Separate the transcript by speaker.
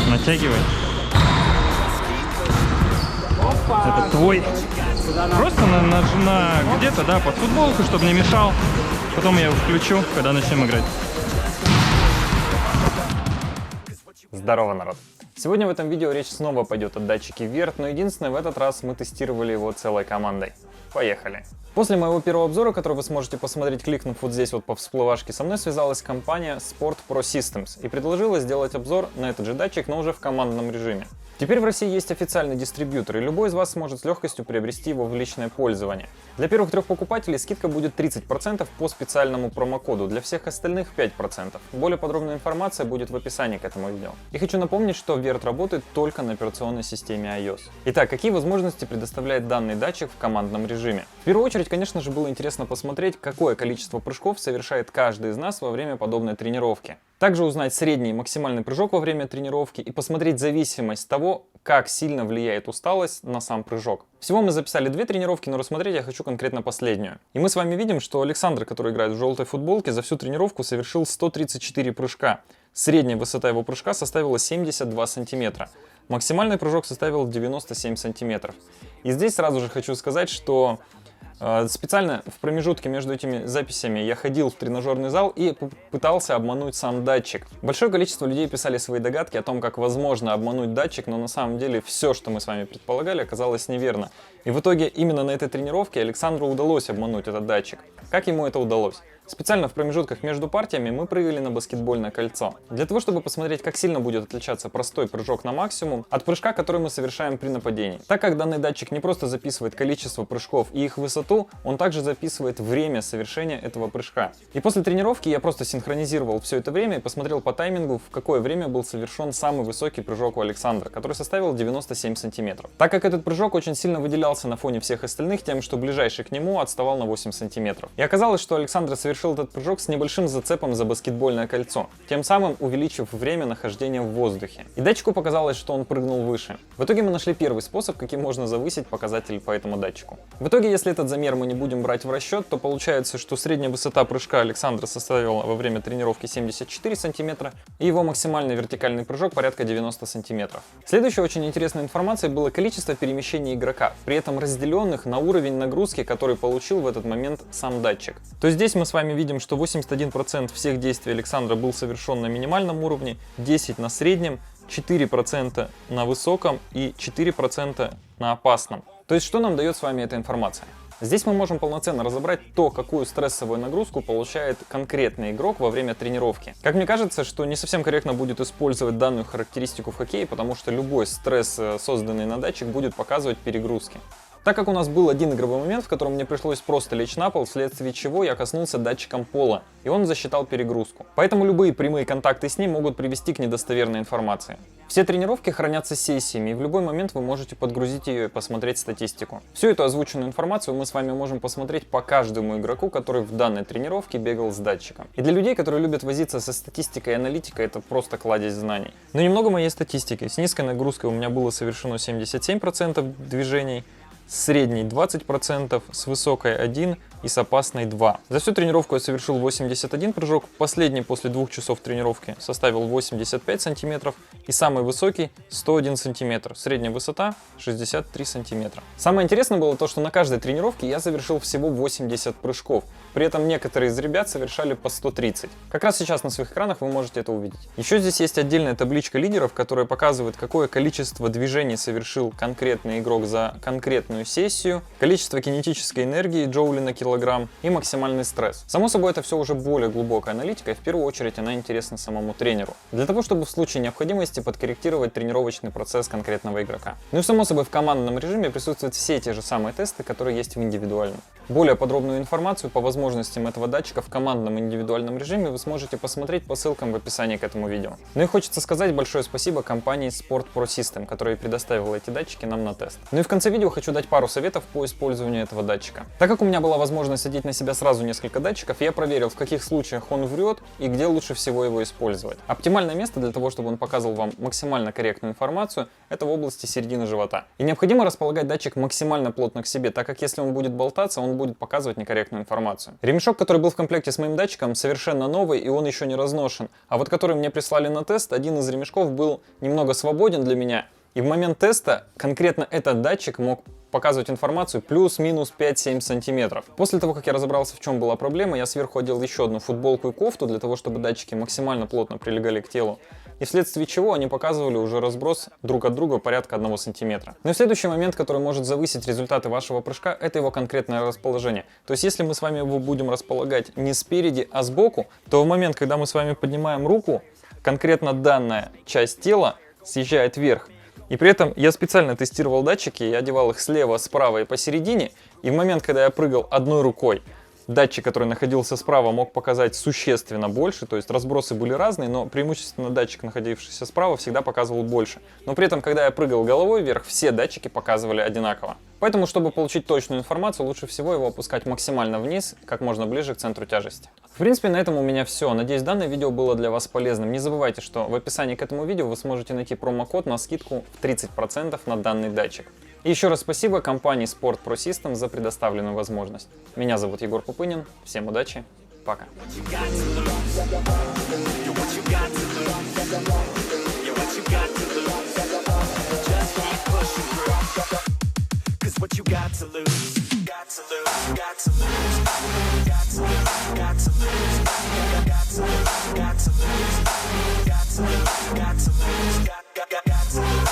Speaker 1: Натягивай. Это твой. Просто где-то, да, под футболку, чтобы не мешал. Потом я его включу, когда начнем играть.
Speaker 2: Здорово, народ! Сегодня в этом видео речь снова пойдет о датчике Wert, но единственное, в этот раз мы тестировали его целой командой. Поехали! После моего первого обзора, который вы сможете посмотреть, кликнув вот здесь вот по всплывашке, со мной связалась компания Sport Pro Systems и предложила сделать обзор на этот же датчик, но уже в командном режиме. Теперь в России есть официальный дистрибьютор, и любой из вас сможет с легкостью приобрести его в личное пользование. Для первых 3 покупателей скидка будет 30% по специальному промокоду, для всех остальных 5%. Более подробная информация будет в описании к этому видео. И хочу напомнить, что Wert работает только на операционной системе iOS. Итак, какие возможности предоставляет данный датчик в командном режиме? В первую очередь, конечно же, было интересно посмотреть, какое количество прыжков совершает каждый из нас во время подобной тренировки. Также узнать средний и максимальный прыжок во время тренировки и посмотреть зависимость того, как сильно влияет усталость на сам прыжок. Всего мы записали 2 тренировки, но рассмотреть я хочу конкретно последнюю. И мы с вами видим, что Александр, который играет в желтой футболке, за всю тренировку совершил 134 прыжка. Средняя высота его прыжка составила 72 сантиметра. Максимальный прыжок составил 97 сантиметров. И здесь сразу же хочу сказать, что специально в промежутке между этими записями я ходил в тренажерный зал и пытался обмануть сам датчик. Большое количество людей писали свои догадки о том, как возможно обмануть датчик, но на самом деле все, что мы с вами предполагали, оказалось неверно. И в итоге именно на этой тренировке Александру удалось обмануть этот датчик. Как ему это удалось? Специально в промежутках между партиями мы прыгали на баскетбольное кольцо. Для того, чтобы посмотреть, как сильно будет отличаться простой прыжок на максимум от прыжка, который мы совершаем при нападении. Так как данный датчик не просто записывает количество прыжков и их высоту, он также записывает время совершения этого прыжка. И после тренировки я просто синхронизировал все это время и посмотрел по таймингу, в какое время был совершен самый высокий прыжок у Александра, который составил 97 сантиметров. Так как этот прыжок очень сильно выделялся на фоне всех остальных тем, что ближайший к нему отставал на 8 сантиметров. И оказалось, что Александр совершил этот прыжок с небольшим зацепом за баскетбольное кольцо, тем самым увеличив время нахождения в воздухе. И датчику показалось, что он прыгнул выше. В итоге мы нашли первый способ, каким можно завысить показатель по этому датчику. В итоге, если этот замер мы не будем брать в расчет, то получается, что средняя высота прыжка Александра составила во время тренировки 74 сантиметра, и его максимальный вертикальный прыжок порядка 90 сантиметров. Следующей очень интересной информацией было количество перемещений игрока, при этом разделенных на уровень нагрузки, который получил в этот момент сам датчик. То есть здесь мы с вами видим, что 81% всех действий Александра был совершен на минимальном уровне, 10% на среднем, 4% на высоком и 4% на опасном. То есть что нам дает с вами эта информация? Здесь мы можем полноценно разобрать то, какую стрессовую нагрузку получает конкретный игрок во время тренировки. Как мне кажется, что не совсем корректно будет использовать данную характеристику в хоккее, потому что любой стресс, созданный на датчик, будет показывать перегрузки. Так как у нас был один игровой момент, в котором мне пришлось просто лечь на пол, вследствие чего я коснулся датчиком пола, и он засчитал перегрузку. Поэтому любые прямые контакты с ним могут привести к недостоверной информации. Все тренировки хранятся сессиями, и в любой момент вы можете подгрузить ее и посмотреть статистику. Всю эту озвученную информацию мы с вами можем посмотреть по каждому игроку, который в данной тренировке бегал с датчиком. И для людей, которые любят возиться со статистикой и аналитикой, это просто кладезь знаний. Но немного моей статистики. С низкой нагрузкой у меня было совершено 77% движений, средний 20%, с высокой 1% и с опасной 2%. За всю тренировку я совершил 81 прыжок, последний после 2 часов тренировки составил 85 сантиметров и самый высокий 101 сантиметр, средняя высота 63 сантиметра. Самое интересное было то, что на каждой тренировке я совершил всего 80 прыжков, при этом некоторые из ребят совершали по 130. Как раз сейчас на своих экранах вы можете это увидеть. Еще здесь есть отдельная табличка лидеров, которая показывает, какое количество движений совершил конкретный игрок за конкретную сессию, количество кинетической энергии джоули на килограмм и максимальный стресс. Само собой, это все уже более глубокая аналитика, и в первую очередь она интересна самому тренеру, для того, чтобы в случае необходимости подкорректировать тренировочный процесс конкретного игрока. Ну и само собой, в командном режиме присутствуют все те же самые тесты, которые есть в индивидуальном. Более подробную информацию по возможностям этого датчика в командном индивидуальном режиме вы сможете посмотреть по ссылкам в описании к этому видео. Ну и хочется сказать большое спасибо компании Sport Pro System, которая предоставила эти датчики нам на тест. Ну и в конце видео хочу дать пару советов по использованию этого датчика. Так как у меня была возможность одеть на себя сразу несколько датчиков, я проверил, в каких случаях он врет и где лучше всего его использовать. Оптимальное место для того, чтобы он показывал вам максимально корректную информацию, это в области середины живота. И необходимо располагать датчик максимально плотно к себе, так как если он будет болтаться, он будет показывать некорректную информацию. Ремешок, который был в комплекте с моим датчиком, совершенно новый, и он еще не разношен. А вот который мне прислали на тест, один из ремешков был немного свободен для меня. И в момент теста конкретно этот датчик мог показывать информацию плюс-минус 5-7 сантиметров. После того, как я разобрался, в чем была проблема, я сверху одел еще одну футболку и кофту, для того, чтобы датчики максимально плотно прилегали к телу. И вследствие чего они показывали уже разброс друг от друга порядка 1 сантиметра. Ну и следующий момент, который может завысить результаты вашего прыжка, это его конкретное расположение. То есть если мы с вами его будем располагать не спереди, а сбоку, то в момент, когда мы с вами поднимаем руку, конкретно данная часть тела съезжает вверх. И при этом я специально тестировал датчики, я одевал их слева, справа и посередине. И в момент, когда я прыгал одной рукой, датчик, который находился справа, мог показать существенно больше. То есть разбросы были разные, но преимущественно датчик, находившийся справа, всегда показывал больше. Но при этом, когда я прыгал головой вверх, все датчики показывали одинаково. Поэтому, чтобы получить точную информацию, лучше всего его опускать максимально вниз, как можно ближе к центру тяжести. В принципе, на этом у меня все. Надеюсь, данное видео было для вас полезным. Не забывайте, что в описании к этому видео вы сможете найти промокод на скидку в 30% на данный датчик. И еще раз спасибо компании Sport Pro Systems за предоставленную возможность. Меня зовут Егор Пупынин. Всем удачи. Пока. What you got to lose, got to lose, got to lose, got to lose, got to lose, got to lose, got to lose, got to lose, got to lose, got to lose.